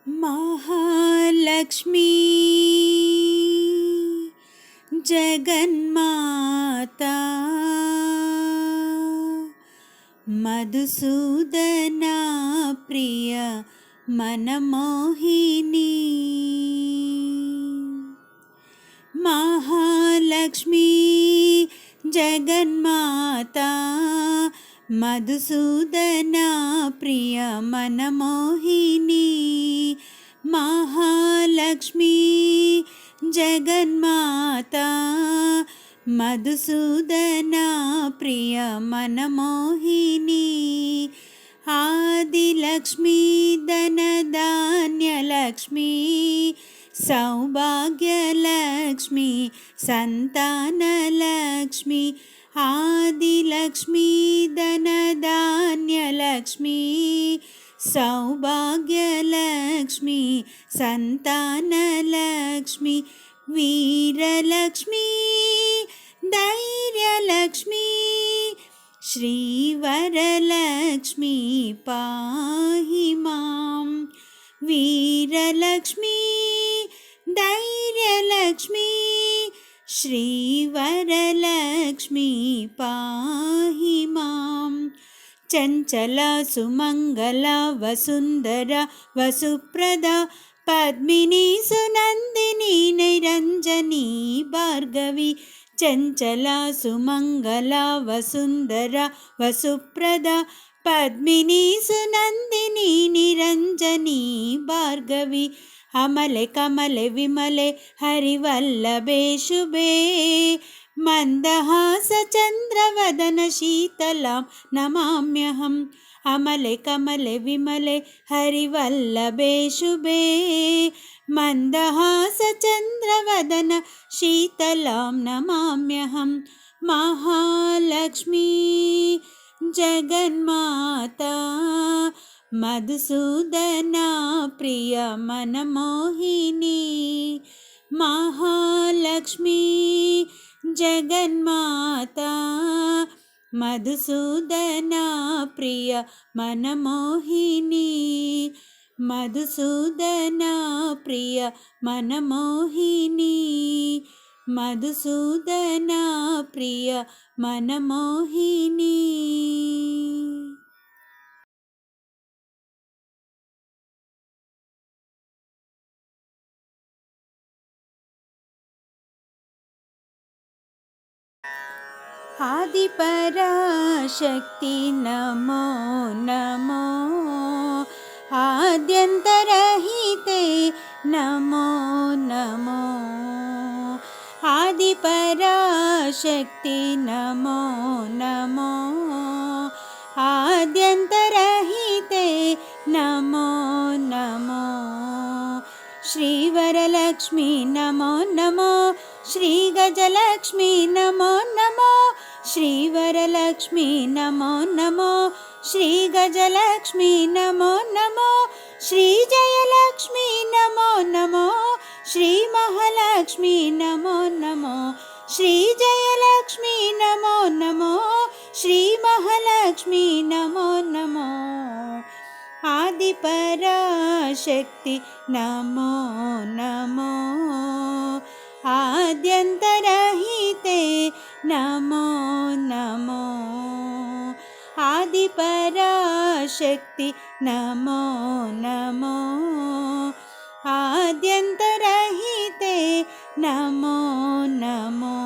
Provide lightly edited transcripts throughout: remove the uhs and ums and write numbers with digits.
महालक्ष्मी जगन्माता मधुसूदना प्रिय मनमोहिनी। महालक्ष्मी जगन्माता मधुसूदना प्रिय मनमोहिनी। महालक्ष्मी जगन्माता मधुसूदना प्रिय मनमोहिनी। आदिलक्ष्मी धनधान्यलक्ष्मी सौभाग्यलक्ष्मी संतानलक्ष्मी। आदिलक्ष्मी धनधान्यलक्ष्मी सौभाग्यलक्ष्मी संतानलक्ष्मी। वीरलक्ष्मी धैर्यलक्ष्मी श्रीवरलक्ष्मी पाहि मां। वीरलक्ष्मी धैर्यलक्ष्मी श्रीवरलक्ष्मी पाहि मां। चञ्चला सुमङ्गला वसुन्धरा वसुप्रदा पद्मिनी सुनन्दिनी निरञ्जनी भार्गवी। चञ्चला सुमङ्गला वसुन्धरा वसुप्रदा पद्मिनी सुनन्दिनी निरञ्जनी भार्गवी। अमले कमले विमले हरिवल्लभे शुभे मन्दहास चन्द्रवदन शीतलां नमाम्यहम्। अमले कमले विमले हरिवल्लभे शुभे मन्दहास चन्द्रवदन शीतलां नमाम्यहम्। महालक्ष्मी जगन्माता मधुसूदना प्रिय मनमोहिनी। महालक्ष्मी जगन्माता मधुसूदना प्रिय मनमोहिनी। मधुसूदना प्रिय मनमोहिनी। मधुसूदना प्रिय मनमोहिनी। आदिपराशक्ति नमो नमो। आद्यन्तरहिते नमो नमो। आदिपराशक्ति नमो नमो। आद्यन्तरहिते नमो नमो। श्रीवरलक्ष्मी नमो नमो। श्रीगजलक्ष्मी नमो नमो। श्रीवरलक्ष्मी नमो नमो। श्रीगजलक्ष्मी नमो नमो। श्रीजयलक्ष्मी नमो नमो। श्रीमहालक्ष्मी नमो नमो। श्रीजयलक्ष्मी नमो नमो। श्रीमहालक्ष्मी नमो नमो। आदिपराशक्ति नमो नमो। आद्यन्तरहिते नमो नमो। आदिपराशक्ति नमो नमो। आद्यन्तरहिते नमो नमो।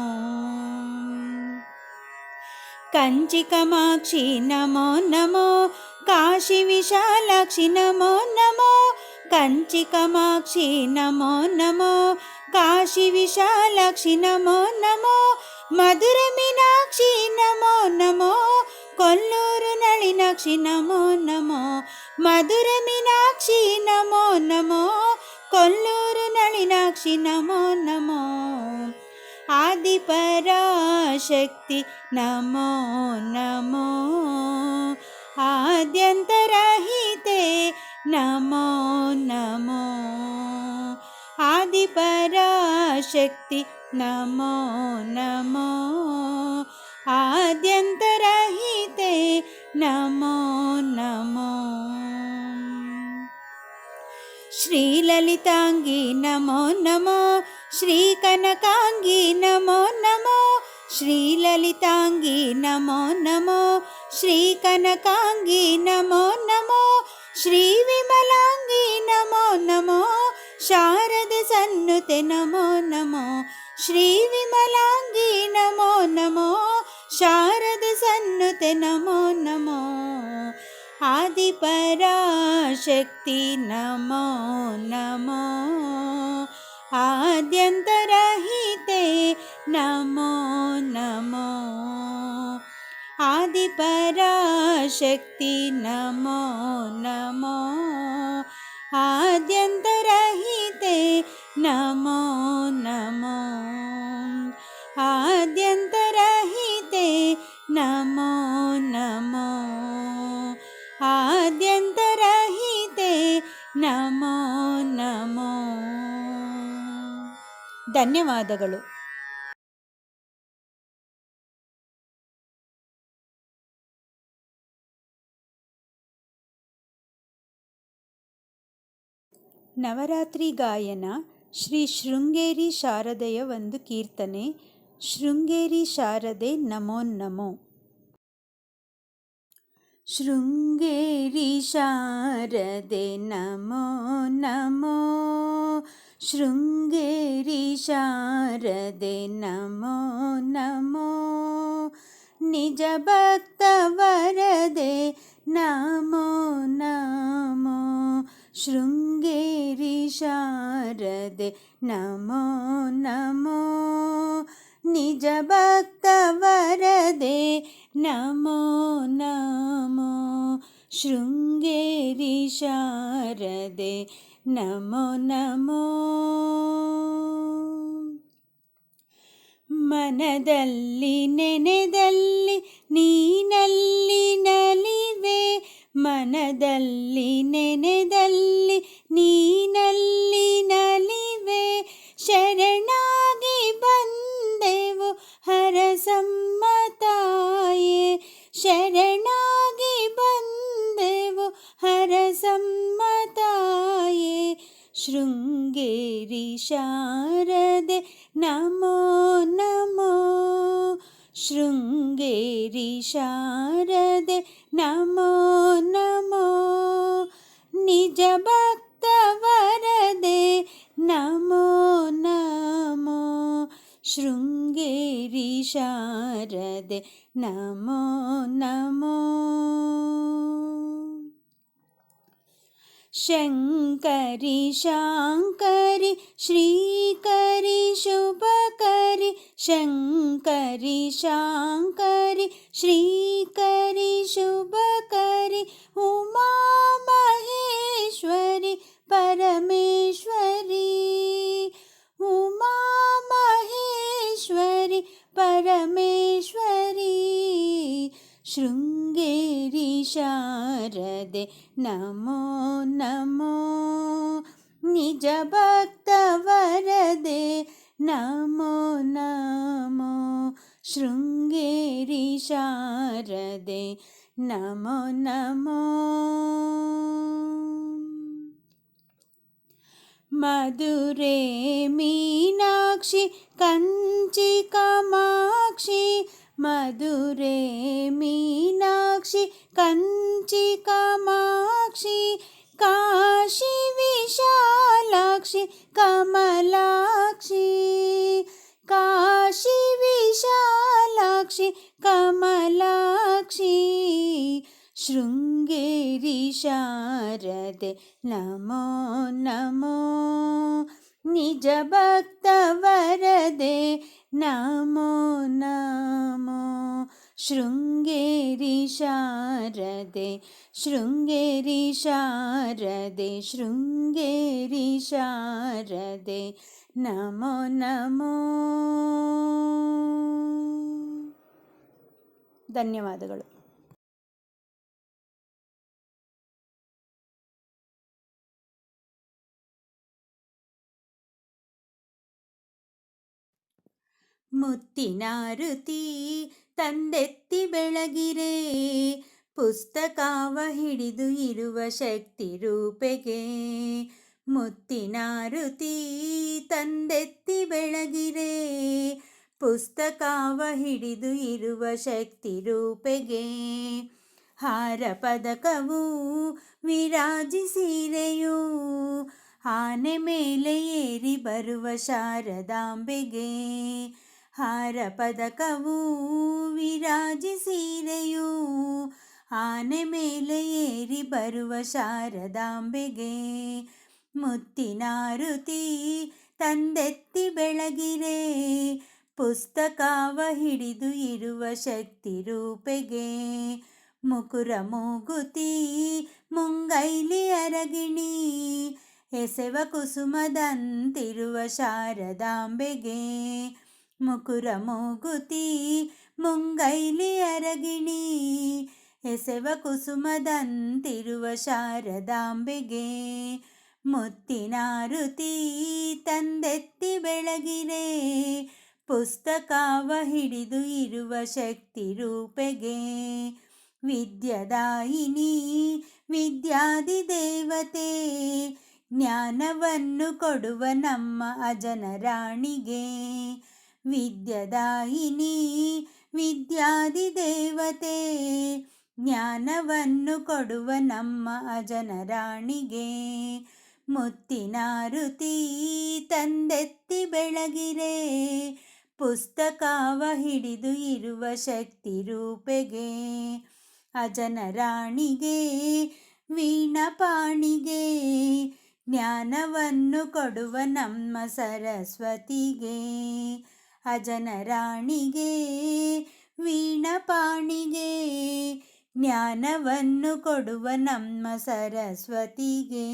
कंचिकमाक्षी नमो नमो। काशीविशालाक्षी नमो नमो। कंचिकमाक्षी नमो नमो। काशीविशालाक्षी नमो नमो। मधुरमीनाक्षी नमो नमो। कोल्लूरु नलिनाक्षी नमो नमो। मधुरमीनाक्षी नमो नमो। कोल्लूरु नलिनाक्षी नमो नमो। आदिपराशक्ति नमो नमो। आद्यन्तरहिते नमो नमो। आदिपराशक्ति नमो नमो। आद्यन्तरहिते नमो नमो। ಶ್ರೀಲಲಿತಾಂಗಿ ನಮೋ ನಮೋ, ಶ್ರೀ ಕನಕಾಂಗಿ ನಮೋ ನಮೋ, ಶ್ರೀಲಲಿತಾಂಗಿ ನಮೋ ನಮೋ, ಶ್ರೀ ಕನಕಾಂಗಿ ನಮೋ ನಮೋ, ಶ್ರೀ ವಿಮಲಾಂಗಿ ನಮೋ ನಮೋ, ಶಾರದೆ ಸನ್ನುತೆ ನಮೋ ನಮೋ, ಶ್ರೀ ವಿಮಲಾಂಗಿ ನಮೋ ನಮೋ, ಶಾರದೆ ಸನ್ನುತೆ ನಮೋ ನಮೋ, ಆದಿಪರಾಶಕ್ತಿ ನಮೋ ನಮೋ, ಆದ್ಯಂತರಹಿತೆ ನಮೋ ನಮೋ, ಆದಿಪರಾಶಕ್ತಿ ನಮೋ ನಮೋ, ಆದ್ಯಂತರಹಿತೆ ನಮೋ ನಮೋ, ಆದ್ಯಂತರಹಿತೆ ನಮೋ ನಮೋ, ಆದ್ಯಂತರಹಿತೆ ನಮೋ ನಮೋ. ಧನ್ಯವಾದಗಳು. ನವರಾತ್ರಿ ಗಾಯನ ಶ್ರೀ ಶೃಂಗೇರಿ ಶಾರದೆಯ ಒಂದು ಕೀರ್ತನೆ. ಶೃಂಗೇರಿ ಶಾರದೆ ನಮೋ ನಮೋ. ಶೃಂಗೇರಿ ಶಾರದೆ ನಮೋ ನಮೋ, ಶೃಂಗೇರಿ ಶಾರದೆ ನಮೋ ನಮೋ, ನಿಜ ಭಕ್ತ ವರದೆ ನಮೋ ನಮೋ, ಶೃಂಗೇರಿ ಶಾರದೆ ನಮೋ ನಮೋ, ನಿಜ ಭಕ್ತ ವರದೆ ನಮೋ ನಮೋ, ಶೃಂಗೇರಿ ಶಾರದೆ ನಮೋ ನಮೋ. ಮನದಲ್ಲಿ ನೆನೆದಲ್ಲಿ ನೀನಲ್ಲಿ ನಲಿವೆ, ಮನದಲ್ಲಿ ನೆನೆದಲ್ಲಿ ನೀನಲ್ಲಿ ನಲಿವೆ, ಶರಣಾಗಿ ಬಂದೆವು ಹರಸಮ್ಮ ತಾಯೇ, ಶರಣಾಗಿ ಬಂದೆವು ಹರಸಮ್ಮ ತಾಯೇ, ಶೃಂಗೇರಿ ಶಾರದೆ ನಮೋ ನಮೋ, ಶೃಂಗೇರಿ ಶಾರದೆ ನಮೋ ನಮೋ, ನಿಜ ಭಕ್ತ ವರದೆ ನಮೋ ನಮೋ, ಶೃಂಗೇರಿ ಶಾರದೆ ನಮೋ ನಮೋ. ಶಂಕರಿ ಶಾಂಕರಿ ಶ್ರೀಕರಿ ಶುಭಕರಿ, ಶಂಕರಿ ಶಾಂಕರಿ ಶ್ರೀಕರಿ ಶುಭಕರಿ, ಉಮಾ ಮಹೇಶ್ವರಿ ಪರಮೇಶ್ವರಿ, ಉಮಾ ಮಹೇಶ್ವರಿ ಪರಮೇಶ್ವರಿ, ಶೃಂಗೇರಿ ಶಾರದೆ ನಮೋ ನಮೋ, ನಿಜ ಭಕ್ತ ವರದೆ ನಮೋ ನಮೋ, ಶೃಂಗೇರಿ ಶಾರದೆ ನಮೋ ನಮೋ. ಮಧುರೆ ಮೀನಾಕ್ಷಿ ಕಂಚಿ ಕಾಮಾಕ್ಷಿ, ಮಧುರೆ ಮೀನಾಕ್ಷಿ ಕಂಚಿ ಕಾಮಾಕ್ಷಿ, ಕಾಶಿ ವಿಶಾಲಾಕ್ಷಿ ಕಮಲಾಕ್ಷಿ, ಕಾಶಿ ವಿಶಾಲಾಕ್ಷಿ ಕಮಲಾಕ್ಷಿ, ಶೃಂಗೇರಿ ಶಾರದೆ ನಮೋ ನಮೋ, ನಿಜ ಭಕ್ತ ವರದೆ ನಮೋ ನಮೋ, ಶೃಂಗೇರಿ ಶಾರದೆ, ಶೃಂಗೇರಿ ಶಾರದೆ, ಶೃಂಗೇರಿ ಶಾರದೆ ನಮೋ ನಮೋ. ಧನ್ಯವಾದಗಳು. ಮುತ್ತಿನಾರುತಿ ತಂದೆತ್ತಿ ಬೆಳಗಿರೆ, ಪುಸ್ತಕವ ಹಿಡಿದು ಇರುವ ಶಕ್ತಿ ರೂಪೆಗೆ, ಮುತ್ತಿನಾರುತಿ ತಂದೆತ್ತಿ ಬೆಳಗಿರೆ, ಪುಸ್ತಕವ ಹಿಡಿದು ಇರುವ ಶಕ್ತಿ ರೂಪೆಗೆ. ಹಾರ ಪದಕವು ವಿರಾಜಿಸಿರೆಯು, ಆನೆ ಮೇಲೆ ಏರಿ ಬರುವ ಶಾರದಾಂಬೆಗೆ. ಹಾರ ಪದಕವು ವಿರಾಜಿಸಿರೆಯು, ಆನೆ ಮೇಲೆ ಏರಿ ಬರುವ ಶಾರದಾಂಬೆಗೆ. ಮುತ್ತಿನಾರುತಿ ತಂದೆತ್ತಿ ಬೆಳಗಿರೆ, ಪುಸ್ತಕವ ಹಿಡಿದು ಇರುವ ಶಕ್ತಿ ರೂಪೆಗೆ. ಮುಕುರ ಮೂಗುತಿ ಮುಂಗೈಲಿ ಅರಗಿಣಿ, ಎಸೆವ ಕುಸುಮದಂತಿರುವ ಶಾರದಾಂಬೆಗೆ. ಮುಕುರ ಮೂಗುತಿ ಮುಂಗೈಲಿ ಅರಗಿಣಿ, ಎಸೆವ ಕುಸುಮದಂತಿರುವ ಶಾರದಾಂಬೆಗೆ. ಮುತ್ತಿನಾರುತಿ ತಂದೆತ್ತಿ ಬೆಳಗಿರೆ, ಪುಸ್ತಕವ ಹಿಡಿದು ಇರುವ ಶಕ್ತಿ ರೂಪೆಗೆ. ವಿದ್ಯದಾಯಿನಿ ವಿದ್ಯಾದಿ ದೇವತೆ, ಜ್ಞಾನವನ್ನು ಕೊಡುವ ನಮ್ಮ ಅಜನ ರಾಣಿಗೆ. ವಿದ್ಯದಾಯಿನಿ ವಿದ್ಯಾದಿ ದೇವತೆ, ಜ್ಞಾನವನ್ನು ಕೊಡುವ ನಮ್ಮ ಅಜನ ರಾಣಿಗೆ. ಮುತ್ತಿನಾರುತಿ ತಂದೆತ್ತಿ ಬೆಳಗಿರೆ, ಪುಸ್ತಕವ ಹಿಡಿದು ಇರುವ ಶಕ್ತಿ ರೂಪೆಗೆ. ಅಜನ ರಾಣಿಗೆ ವೀಣಪಾಣಿಗೆ, ಜ್ಞಾನವನ್ನು ಕೊಡುವ ನಮ್ಮ ಸರಸ್ವತಿಗೆ. ಅಜನ ರಾಣಿಗೆ ವೀಣಪಾಣಿಗೆ, ಜ್ಞಾನವನ್ನು ಕೊಡುವ ನಮ್ಮ ಸರಸ್ವತಿಗೆ.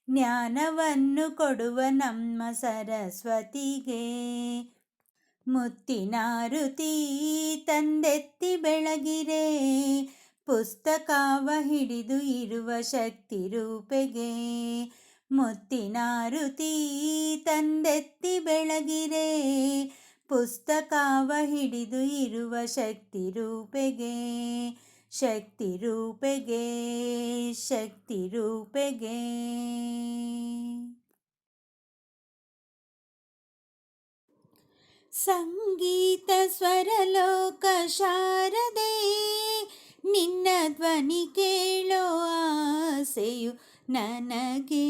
ಜ್ಞಾನವನ್ನು ಕೊಡುವ ನಮ್ಮ ಸರಸ್ವತಿಗೆ. ಮುತ್ತಿನಾರುತಿ ತಂದೆತ್ತಿ ಬೆಳಗಿರೆ, ಪುಸ್ತಕವ ಹಿಡಿದು ಇರುವ ಶಕ್ತಿ ರೂಪೆಗೆ. ಮುತ್ತಿನಾರುತಿ ತಂದೆತ್ತಿ ಬೆಳಗಿರೆ, ಪುಸ್ತಕವ ಹಿಡಿದು ಇರುವ ಶಕ್ತಿ ರೂಪೆಗೆ. ಶಕ್ತಿ ರೂಪೆಗೆ, ಶಕ್ತಿ ರೂಪೆಗೆ. ಸಂಗೀತ ಸ್ವರಲೋಕ ಶಾರದೆ, ನಿನ್ನ ಧ್ವನಿ ಕೇಳೋ ಆಸೆಯು ನನಗೆ.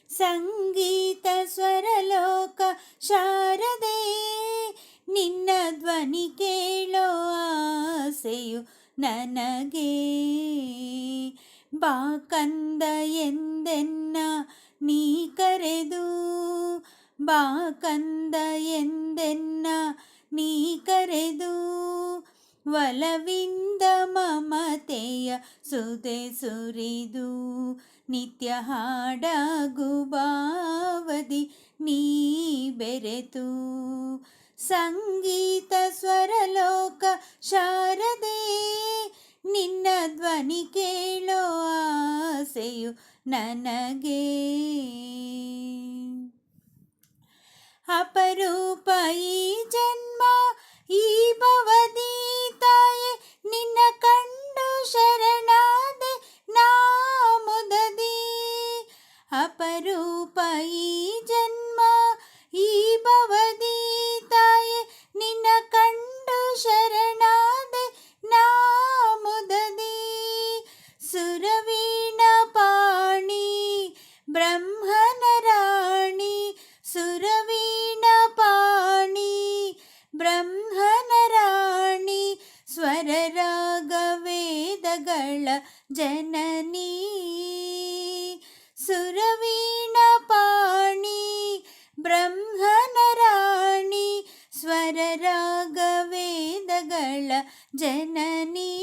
ಸಂಗೀತ ಸ್ವರಲೋಕ ಶಾರದೆ, ನಿನ್ನ ಧ್ವನಿ ಕೇಳೋ ಆಸೆಯು ನನಗೆ. ಬಾ ಕಂದ ಎಂದೆನ್ನ ನೀ ಕರೆದು, ಬಾ ಕಂದ ಎಂದೆನ್ನ ನೀ ಕರೆದು, ಒಲವಿಂದ ಮಮತೆಯ ಸುದೆ ಸುರಿದು, ನಿತ್ಯ ಹಾಡಾಗು ಬಾವದಿ ನೀ ಬೆರೆತು. ಸಂಗೀತ ಸ್ವರಲೋಕ ಶಾರದೆ, ನಿನ್ನ ಧ್ವನಿ ಕೇಳೋ ಆಸೆಯು ನನಗೆ. ಅಪರೂಪ ಈ ಜನ್ಮ ಈ ಭವದಿ ತಾಯೆ, ನಿನ್ನ ಕಂಡು ಶರಣಾದೆ ನಾ ಮುದದಿ. ಅಪರೂಪ ಈ ಜನ್ಮ ಈ ಭವದಿ ತಾಯೆ, ನಿನ್ನ ಕಂಡು ಶರಣಾದೆ ನಾ ಮುದದಿ. ಸುರವೀಣ ಪಾಣಿ ಬ್ರಹ್ಮನ ರಾಣಿ, ಸುರವೀಣ ಪಾಣಿ ಬ್ರಹ್ಮನ ರಾಣಿ, ಸ್ವರ ರಾಗ ವೇದಗಳ ಜನನಿ. ಸುರವೀಣ ಪಾಣಿ ಬ್ರಹ್ಮನ ರಾಣಿ, ಸ್ವರ ರಾಗ ವೇದಗಳ ಜನನಿ.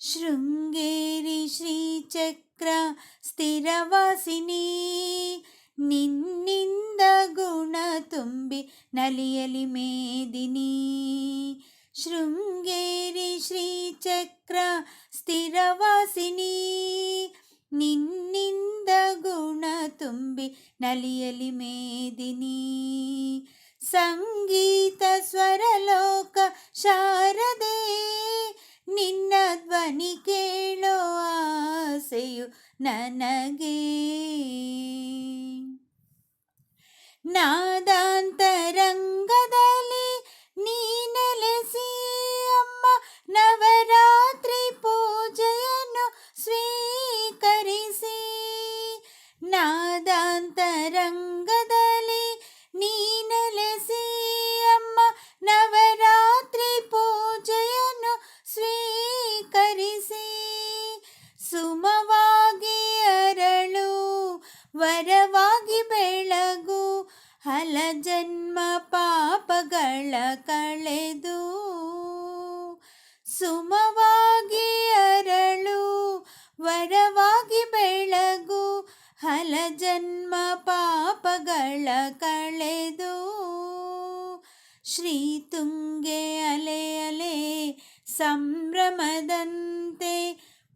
ಶೃಂಗೇರಿ ಶ್ರೀಚಕ್ರ ಸ್ಥಿರವಾಸಿನಿ, ನಿನ್ನಿಂದ ಗುಣ ತುಂಬಿ ನಲಿಯಲಿ ಮೇದಿನಿ. ಶೃಂಗೇರಿ ಶ್ರೀಚಕ್ರ ಸ್ಥಿರವಾಸಿನಿ, ನಿನ್ನಿಂದ ಗುಣ ತುಂಬಿ ನಲಿಯಲಿ ಮೇದಿನಿ. ಸಂಗೀತ ಸ್ವರಲೋಕ ಶಾರದೆ, ನಿನ್ನ ಧ್ವನಿ ಕೇಳೋ ಆಸೆಯು ನನಗೆ. ನಾದಾಂತರಂಗದಲ್ಲಿ ನೀ ನೆಲೆಸಿ ಅಮ್ಮ ನವರಾತ್ರಿ ಪೂಜೆಯನ್ನು ಸ್ವೀಕರಿಸಿ. ನಾದಾಂತರಂಗದಲ್ಲಿ ನೀ ನೆಲೆಸಿ ಅಮ್ಮ ನವರಾತ್ರಿ ಪೂಜೆಯನ್ನು ಸ್ವೀಕರಿಸಿ. ಸುಮವಾಗಿ ಅರಳು ವರವಾಗಿ ಬೆಳಗು ಹಲ ಜನ್ಮ ಪಾಪಗಳ ಕಳೆದು. ಸುಮವಾಗಿ ಅರಳು ವರವಾಗಿ ಬೆಳಗು ಹಲ ಜನ್ಮ ಪಾಪಗಳ ಕಳೆದು. ಶ್ರೀ ತುಂಗೆ ಅಲೆ ಅಲೆ ಸಂಭ್ರಮದಂತೆ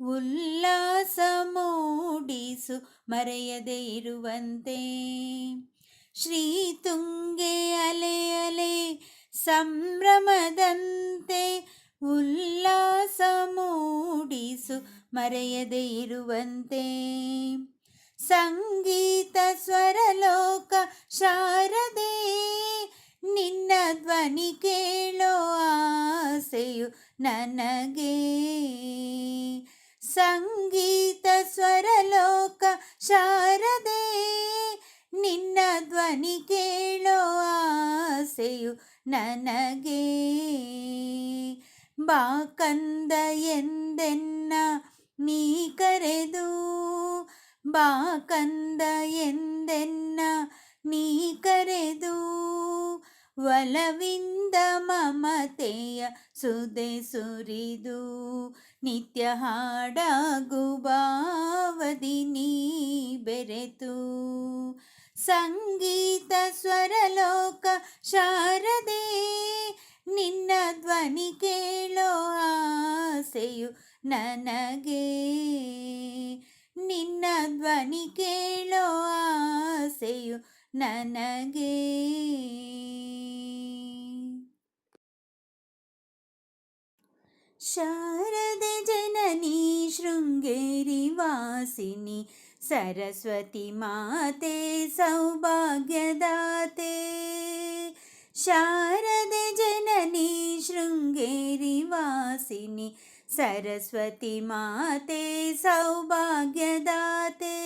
ಉಲ್ಲಾಸ ಮೂಡಿಸು ಮರೆಯದೆ ಇರುವಂತೆ. ಶ್ರೀ ತುಂಗೆ ಅಲೆ ಅಲೆ ಸಂಭ್ರಮದಂತೆ ಉಲ್ಲಾಸ ಮೂಡಿಸು ಮರೆಯದೆ ಇರುವಂತೆ. ಸಂಗೀತ ಸ್ವರಲೋಕ ಶಾರದೆ ನಿನ್ನ ಧ್ವನಿ ಕೇಳೋ ಆಸೆಯು ನನಗೆ. ಸಂಗೀತ ಸ್ವರಲೋಕ ಶಾರದೆ ನಿನ್ನ ಧ್ವನಿ ಕೇಳೋ ಆಸೆಯು ನನಗೆ. ಬಾ ಕಂದ ಎಂದೆನ್ನ ನೀ ಕರೆದು, ಬಾ ಕಂದ ಎಂದೆನ್ನ ನೀ ಕರೆದು, ಒಲವಿಂದ ಮಮತೆಯ ಸುದೆ ಸುರಿದು ನಿತ್ಯ ಹಾಡಾಗು ಭಾವದಿ ನೀ ಬೆರೆತು. ಸಂಗೀತ ಸ್ವರಲೋಕ ಶಾರದೆ ನಿನ್ನ ಧ್ವನಿ ಕೇಳೋ ಆಸೆಯು ನನಗೆ. ನಿನ್ನ ಧ್ವನಿ ಕೇಳೋ ಆಸೆಯು ನನಗೆ. ಶಾರದೆ ಜನನಿ ಶೃಂಗೇರಿ ವಾಸಿನಿ ಸರಸ್ವತಿ ಮಾತೆ ಸೌಭಾಗ್ಯದಾತೆ. ಶಾರದೆ ಜನನಿ ಶೃಂಗೇರಿ ವಾಸಿನಿ ಸರಸ್ವತಿ ಮಾತೆ ಸೌಭಾಗ್ಯದಾತೆ.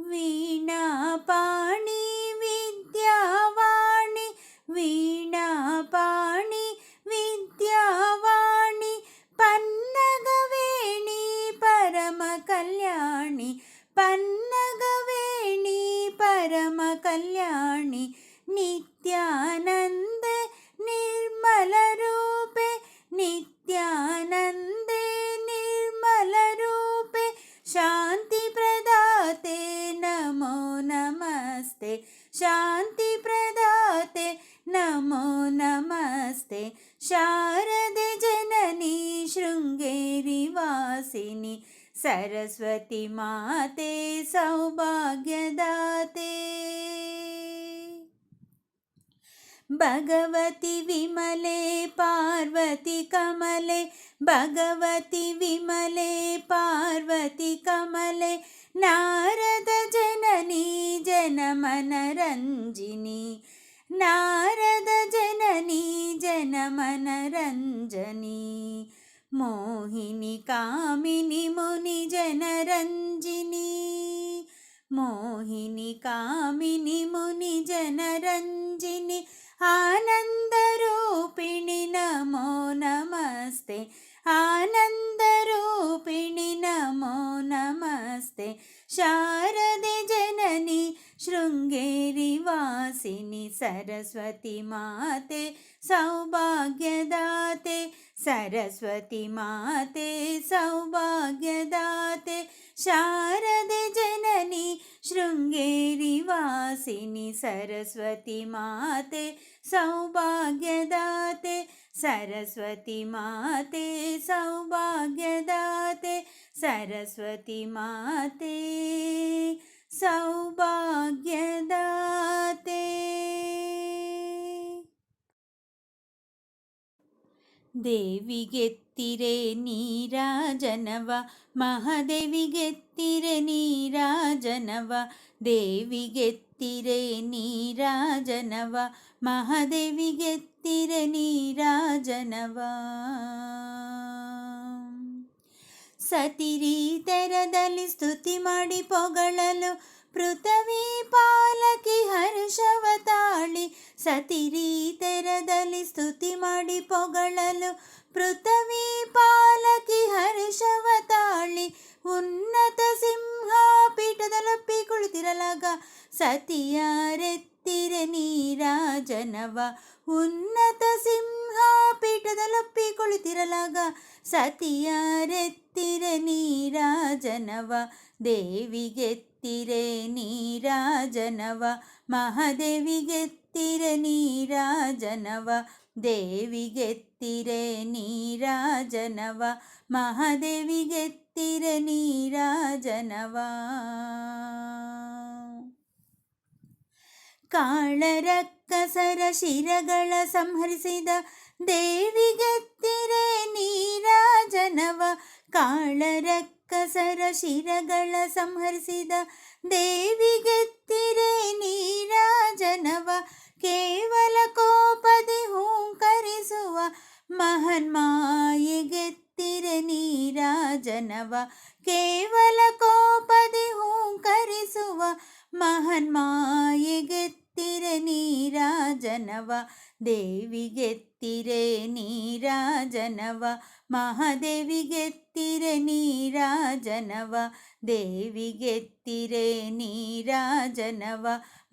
ವೀಣಾ ಪಾಣಿ ವಿದ್ಯಾವಾಣಿ, ವೀಣಾ ಪಾಣಿ ವಿದ್ಯಾವಾಣಿ, ಪನ್ನಗವೇಣಿ ಪರಮ ಕಲ್ಯಾಣಿ, ಪನ್ನಗವೇಣಿ ಪರಮ ಕಲ್ಯಾಣಿ. ನಿತ್ಯಾನಂದೆ ನಿರ್ಮಲ ರೂಪೆ, ನಿತ್ಯಾನಂದೆ ನಿರ್ಮಲ ರೂಪೆ, ಶಾಂತಿ ಪ್ರದಾತೆ ನಮೋ ನಮಸ್ತೆ, ಶಾಂತಿ ಪ್ರದಾತೆ ನಮೋ ನಮಸ್ತೆ. ಶಾರದೆ ಜನನಿ ಶೃಂಗೇರಿ ವಾಸಿನಿ ಸರಸ್ವತಿ ಮಾತೆ ಸೌಭಾಗ್ಯದಾತೆ. ಭಗವತಿ ವಿಮಲೆ ಪಾರ್ವತಿ ಕಮಲೆ, ಭಗವತಿ ವಿಮಲೆ ಪಾರ್ವತಿ ಕಮಲೆ, ನಾರದ ಜನನಿ ಜನಮನರಂಜಿನಿ, ನಾರದ ಜನನಿ ಜನಮನರಂಜನಿ. ಮೋಹಿನಿ ಕಾಮಿನಿ ಮುನಿ ಜನರಂಜಿನಿ, ಮೋಹಿನಿ ಕಾಮಿನಿ ಮುನಿ ಜನರಂಜಿನಿ. ಆನಂದ ರೂಪಿಣಿ ನಮೋ ನಮಸ್ತೆ, ಆನಂದ ರೂಪಿಣಿ ನಮೋ ನಮಸ್ತೆ. ಶಾರದೆ ಜನನಿ ಶೃಂಗೇರಿ ವಾಸಿನಿ ಸರಸ್ವತಿ ಮಾತೆ ಸೌಭಾಗ್ಯದಾತೆ, ಸರಸ್ವತಿ ಮಾತೆ ಸೌಭಾಗ್ಯದಾತೆ. ಶಾರದೆ ಜನನಿ ಶೃಂಗೇರಿ ವಾಸಿನಿ ಸರಸ್ವತಿ ಮಾತೆ ಸೌಭಾಗ್ಯದಾತೆ, ಸರಸ್ವತಿ ಮಾತೆ ಸೌಭಾಗ್ಯದಾತೆ, ಸರಸ್ವತಿ ಮಾತೆ ಸೌಭಾಗ್ಯದಾತೆ. ದೇವಿಗೆ ದೇವಿಗೆತ್ತಿರೆ ನೀರಾಜನವ ಮಹಾದೇವಿಗೆತ್ತಿರೆ ನೀರಾಜನವ ದೇವಿಗೆತ್ತಿರೆ ನೀರಾಜನವ ಮಹಾದೇವಿಗೆತ್ತಿರೆ ನೀರಾಜನವ ಸತಿರಿ ತೆರದಲ್ಲಿ ಸ್ತುತಿ ಮಾಡಿ ಪೊಗಳಲು ಪೃಥ್ವಿ ಪಾಲಕಿ ಹರ್ಷವ ತಾಳಿ ಸತಿರಿ ತೆರದಲ್ಲಿ ಸ್ತುತಿ ಮಾಡಿ ಪೊಗಳಲು ಪೃಥ್ವಿ ಪಾಲಕಿ ಹರ್ಷವ ತಾಳಿ ಉನ್ನತ ಸಿಂಹಾಪೀಠದಲ್ಲೊಪ್ಪಿ ಕುಳಿತಿರಲಾಗ ಸತಿಯಾರೆತ್ತಿರೆ ನೀರಾಜನವ ಉನ್ನತ ಸಿಂಹಾಪೀಠದಲ್ಲೊಪ್ಪಿ ಕುಳಿತಿರಲಾಗ ಸತಿಯಾರೆತ್ತಿರೆ ನೀರಾಜನವ ದೇವಿಗೆತ್ತಿರೆ ನೀರಾಜನವ ಮಹಾದೇವಿಗೆತ್ತಿರೆ ನೀರಾಜನವ ದೇವಿಗೆತ್ತಿರೆ ನೀರಾಜನವ ಮಹಾದೇವಿಗೆತ್ತಿರೆ ನೀರಾಜನವ ಕಾಳರಕ್ಕಸರ ಶಿರಗಳ ಸಂಹರಿಸಿದ ದೇವಿಗೆತ್ತಿರೆ ನೀರಾಜನವ ಕಾಳರಕ್ಕಸರ ಶಿರಗಳ ಸಂಹರಿಸಿದ ದೇವಿಗೆತ್ತಿರೆ ನೀರಾಜನವ ಕೇವಲ ಕೋಪದಿ ಹೂಂಕರಿಸುವ ಮಹನ್ಮಾಯೆಗೆತ್ತಿರೆ ನೀರಾಜನವ ಕೇವಲ ಕೋಪದಿ ಹೂಂಕರಿಸುವ ಮಹನ್ಮಾಯೆಗೆತ್ತಿರೆ ನೀರಾಜನವ ದೇವಿಗೆತ್ತಿರೆ ನೀರಾಜನವ ಮಹಾದೇವಿಗೆತ್ತಿರೆ ನೀರಾಜನವ ದೇವಿಗೆತ್ತಿರೆ ನೀರಾಜನವ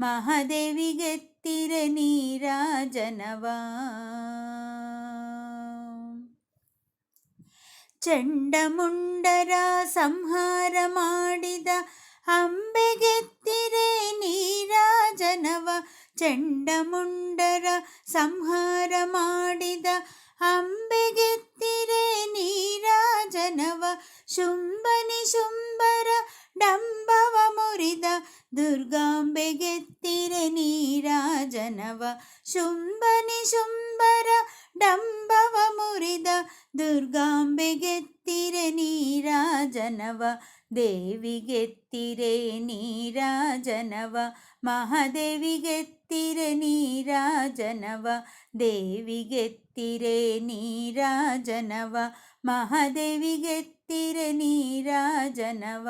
ಮಹಾದೇವಿಗೆತ್ತಿರೆ ನೀರಾಜನವ ಚಂಡಮುಂಡರ ಸಂಹಾರ ಮಾಡಿದ ಅಂಬೆಗೆತ್ತಿರೆ ನೀರಾಜನವ ಚಂಡಮುಂಡರ ಸಂಹಾರ ಮಾಡಿದ ಅಂಬೆಗೆತ್ತಿರೆ ನೀರಾಜನವ ಶುಂಭನಿಶುಂಭರ ಡಂಬವ ಮುರಿದ ದುರ್ಗಾಂಬೆಗೆತ್ತಿರೆ ನೀರಾಜನವ ಶುಂಭನಿಶುಂಭರ ಡಂಬವ ಮುರಿದ ದುರ್ಗಾಂಬೆಗೆತ್ತಿರೆ ನೀರಾಜನವ ದೇವಿಗೆತ್ತಿರೆ ನೀರಾಜನವ ಮಹಾದೇವಿಗೆತ್ತಿರೆ ನೀರಾಜನವ ದೇವಿಗೆತ್ತಿರೆ ನೀರಾಜನವ ಮಹಾದೇವಿಗೆತ್ತಿರೆ ನೀರಾಜನವ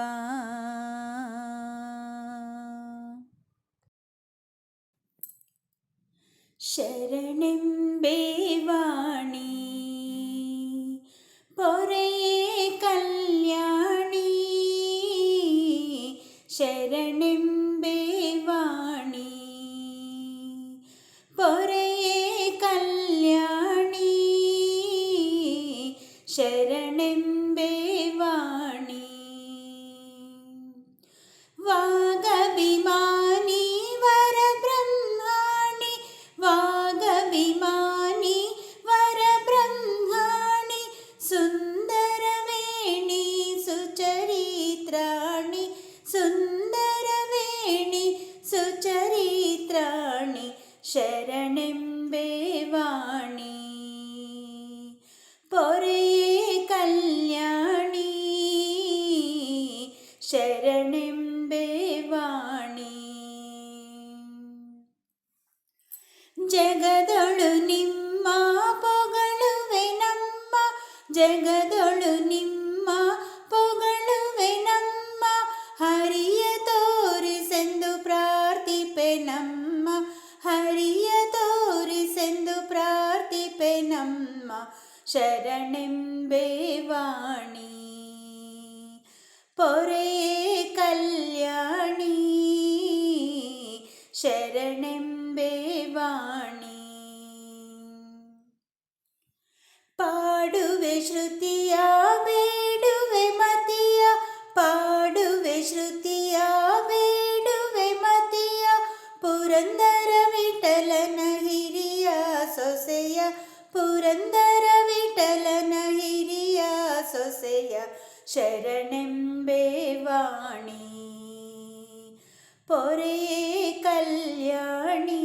ಶರಣೆಂಬೆ ವಾಣಿ ಪೊರೆಯೇ ಕಲ್ಯಾಣಿ ಶರಣೆಂಬೆ ವಾಣಿ ಪೊರೆಯೇ ಕಲ್ಯಾಣಿ ಶರಣೆಂಬೆ ವಾಣಿ ವಾಗಭಿಮಾನಿ ವರಬ್ರಹ್ಮಾಣಿ ವಾಗಭಿಮಾನಿ ವರಬ್ರಹ್ಮಾಣಿ ಸುಂದರವೇಣಿ ಸುಚರಿತ್ರಾಣಿ ಸುಂದರವೇಣಿ ಸುಚರಿತ್ರಾಣಿ ಶರಣೆಂಬೆ ವಾಣಿ ಪೊರೆಯೇ ಕಲ್ಯಾಣಿ ಶರಣೆಂಬೆ ವಾಣಿ ಜಗದೊಳು ನಿಮ್ಮ ಪೊಗಳುವೆ ನಮ್ಮ ಜಗದೊಳು ನಿಮ್ಮ ಪೊಗಳುವೆ ನಮ್ಮ ಹರಿಯ ತೋರಿಸೆಂದು ಪ್ರಾರ್ಥಿಪೆ ನಮ್ಮ ಹರಿಯ ತೋರಿಸೆಂದು ಪ್ರಾರ್ಥಿಪೆ ನಮ್ಮ ಶರಣೆಂಬೆ ವಾಣಿ ಪೊರೆಯೇ ಕಲ್ಯಾಣಿ ಶರಣೆಂಬೆ ವಾಣಿ ಪಾಡುವೆ ಶ್ರುತಿಯ ಬೇಡುವೆ ಮತಿಯ ಪಾಡುವೆ ಶ್ರುತಿಯ ಬೇಡುವೆ ಮತಿಯ ಪುರಂದರ ವಿಠಲನ ಹಿರಿಯ ಸೊಸೆಯ ಪುರಂದರ ವಿಠಲನ ಹಿರಿಯ ಸೊಸೆಯ ಶರಣೆಂಬೆ ವಾಣಿ ಪೊರೆಯೇ ಕಲ್ಯಾಣಿ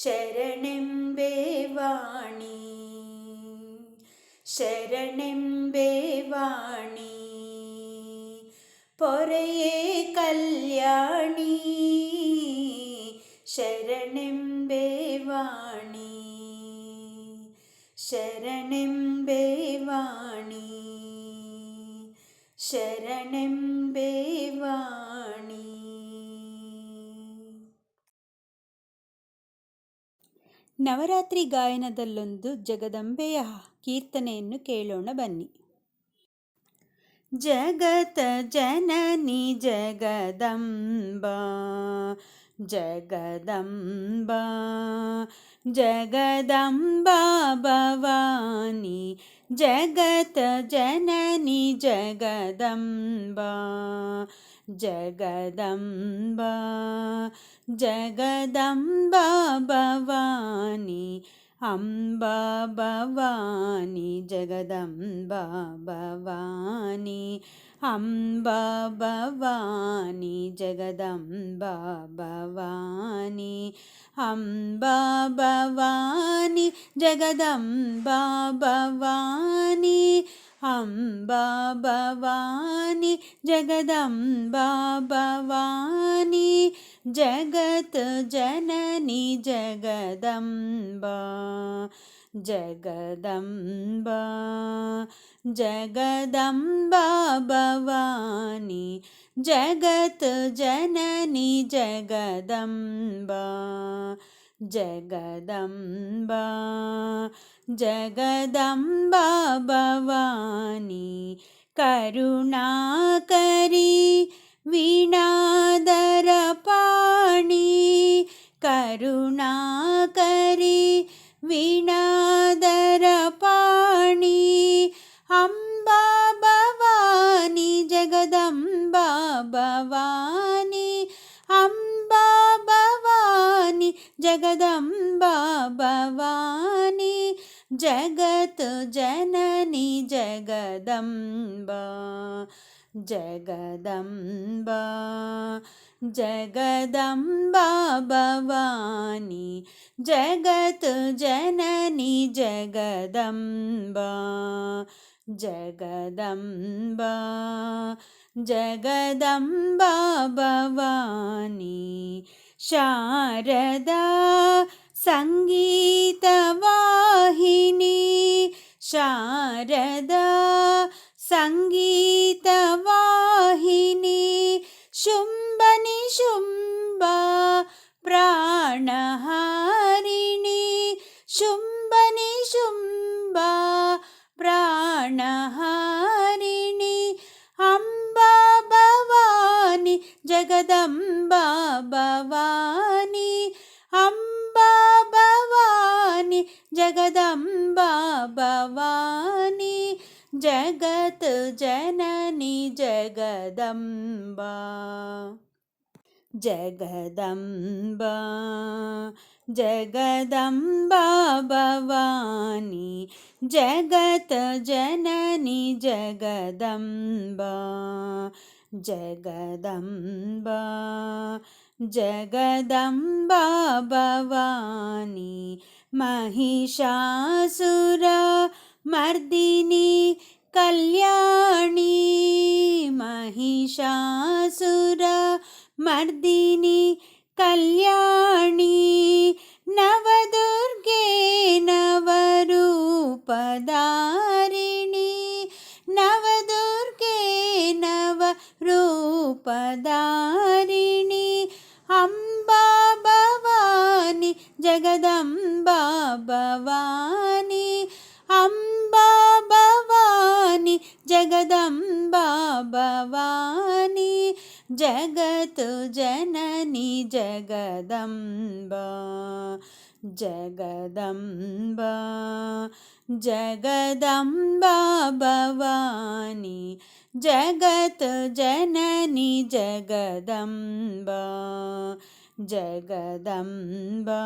ಶರಣೆಂಬೆ ವಾಣಿ ಶರಣೆಂಬೆ ವಾಣಿ ಪೊರೆಯೇ ಕಲ್ಯಾಣಿ ಶರಣೆಂಬೆ ವಾಣಿ ಶರಣೆಂಬೆ ವಾಣಿ ಶರಣೆಂಬೆ ವಾಣಿ. ನವರಾತ್ರಿ ಗಾಯನದಲ್ಲೊಂದು ಜಗದಂಬೆಯ ಕೀರ್ತನೆಯನ್ನು ಕೇಳೋಣ ಬನ್ನಿ. ಜಗತ ಜನನಿ ಜಗದಂಬಾ ಜಗದಂಬಾ ಜಗದಂಬಾ ಭವಾನಿ ಜಗತ ಜನನಿ ಜಗದಂಬಾ ಜಗದಂಬಾ ಜಗದಂಬಾ ಭವಾನಿ ಅಂಬಾ ಭವಾನಿ ಜಗದಂಬಾ ಭವಾನಿ ಅಂಬಾ ಭವಾನಿ ಜಗದಂಬಾ ಭವಾನಿ ಅಂಬಾ ಭವಾನಿ ಜಗದಂಬಾ ಭವಾನಿ ಅಂಬಾ ಭವಾನಿ ಜಗದಂಬಾ ಭವಾನಿ ಜಗತ್ ಜನನಿ ಜಗದಂಬಾ ಜಗದಂಬಾ ಜಗದಂಬಾ ಭವಾನಿ ಜಗತ್ ಜನನಿ ಜಗದಂಬಾ ಜಗದಂಬಾ ಜಗದಂಬಾ ಭವಾನಿ ಕರುಣಾಕರಿ ವೀಣಾಧರ ಪಾಣಿ ಕರುಣಾಕರಿ ವೀಣಾಧರ ಪಾಣಿ ಅಂಬಾ ಭವಾನಿ ಜಗದಂಬಾ ಭವಾನಿ ಅಂಬಾ ಭವಾನಿ ಜಗದಂಬಾ ಭವಾನಿ ಜಗತ್ ಜನನಿ ಜಗದಂಬಾ ಜಗದಂಬಾ ಜಗದಂಬಾ ಭವಾನಿ ಜಗತ್ ಜನನಿ ಜಗದಂಬಾ ಜಗದಂಬಾ ಜಗದಂಬಾ ಭವಾನಿ ಶಾರದಾ ಸಂಗೀತ ವಾಹಿನಿ ಶಾರದಾ ಸಂಗೀತ ವಾಹಿನಿ ಶುಂಭ ನಿಶುಂಭ ಪ್ರಾಣಹಾರಿಣಿ ಶುಂಭ ನಿಶುಂಭ ಪ್ರಾಣಹಾರಿಣಿ ಅಂಬಾ ಭವಾನಿ ಜಗದಂಬಾ ಭವಾನಿ ಅಂಬಾ ಭವಾನಿ ಜಗದಂಬಾ ಭವಾನಿ ಜಗತ್ ಜನನಿ ಜಗದಂಬಾ ಜಗದಂಬಾ ಜಗದಂಬಾ ಭವಾನಿ ಜಗತ್ ಜನನಿ ಜಗದಂಬಾ ಜಗದಂಬಾ ಜಗದಂಬಾ ಭವಾನಿ ಮಹಿಷಾಸುರ ಮರ್ದಿನಿ ಕಲ್ಯಾಣಿ ಮಹಿಷಾಸುರ ಮರ್ದಿನಿ ಕಲ್ಯಾಣಿ ನವದುರ್ಗೆ ನವರೂಪಧಾರಿಣಿ ನವದುರ್ಗೆ ನವರೂಪಧಾರಿಣಿ ಅಂಬಾ ಭವಾನಿ ಜಗದಂಬಾ ಭವಾನಿ ಅಂಬಾ ಭವಾನಿ ಜಗದಂಬಾ ಭವಾನಿ ಜಗತ್ ಜನನಿ ಜಗದಂಬಾ ಜಗದಂಬಾ ಜಗದಂಬಾ ಭವಾನಿ ಜಗತ್ ಜನನಿ ಜಗದಂಬಾ ಜಗದಂಬಾ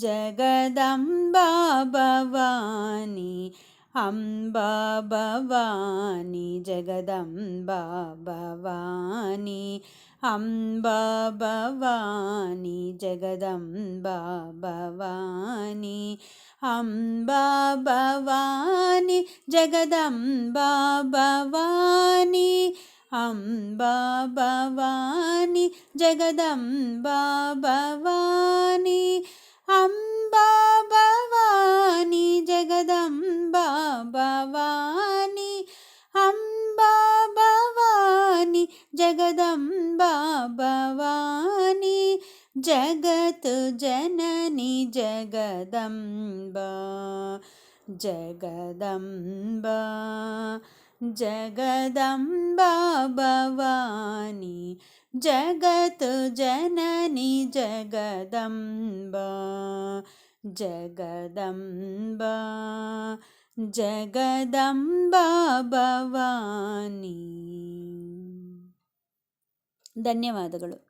ಜಗದಂಬಾ ಭವಾನಿ ಅಂಬಾ ಭವಾನಿ ಜಗದಂಬಾ ಭವಾನಿ ಅಂಬಾ ಭವಾನಿ ಜಗದಂಬಾ ಭವಾನಿ ಅಂಬಾ ಭವಾನಿ ಜಗದಂಬಾ ಭವಾನಿ ಅಂಬಾ ಭವಾನಿ ಜಗದಂಬಾ ಭವಾನಿ ಅಂಬಾ ಭವಾನಿ ಜಗದಂಬಾ ಭವಾನಿ ಅಂಬಾ ಭವಾನಿ ಜಗದಂಬಾ ಭವಾನಿ ಜಗತ್ ಜನನಿ ಜಗದಂಬಾ ಜಗದಂಬಾ ಜಗದಂಬಾ ಭವಾನಿ ಜಗತ್ ಜನನಿ ಜಗದಂಬಾ ಜಗದಂಬಾ ಜಗದಂಬಾ ಭವಾನಿ. ಧನ್ಯವಾದಗಳು.